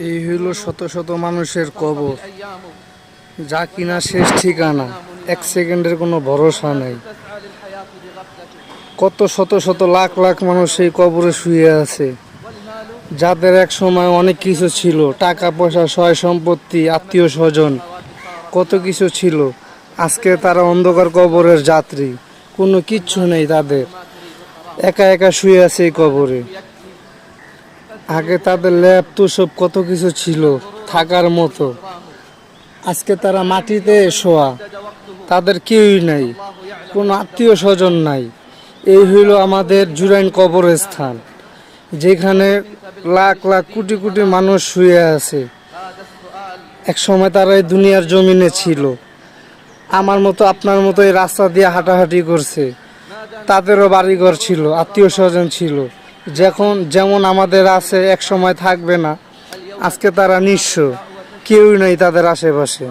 এই হইল শত শত মানুষের কবর, যা কিনা শেষ ঠিকানা। এক সেকেন্ডের কোনো ভরসা নেই। কত শত শত লাখ লাখ মানুষ এই কবরে শুয়ে আছে, যাদের এক সময় অনেক কিছু ছিল, টাকা পয়সা, সয় সম্পত্তি, আত্মীয় স্বজন, কত কিছু ছিল। আজকে তারা অন্ধকার কবরের যাত্রী, কোনো কিচ্ছু নেই তাদের, একা একা শুয়ে আছে এই কবরে। আগে তাদের ল্যাব তো সব কত কিছু ছিল থাকার মতো, আজকে তারা মাটিতে শোয়া, তাদের কেউই নাই, কোনো আত্মীয় স্বজন নাই। এই হইল আমাদের জুরাইন কবরস্থান, যেখানে লাখ লাখ কোটি কোটি মানুষ শুয়ে আছে। এক সময় তারা এই দুনিয়ার জমিনে ছিল, আমার মতো আপনার মতো এই রাস্তা দিয়ে হাঁটাহাঁটি করছে। তাদেরও বাড়িঘর ছিল, আত্মীয় স্বজন ছিল, যেমন আমাদের আছে এক সময় থাকবে না। আজকে তারা নিঃস্ব, কেউই নেই তাদের আশেপাশে।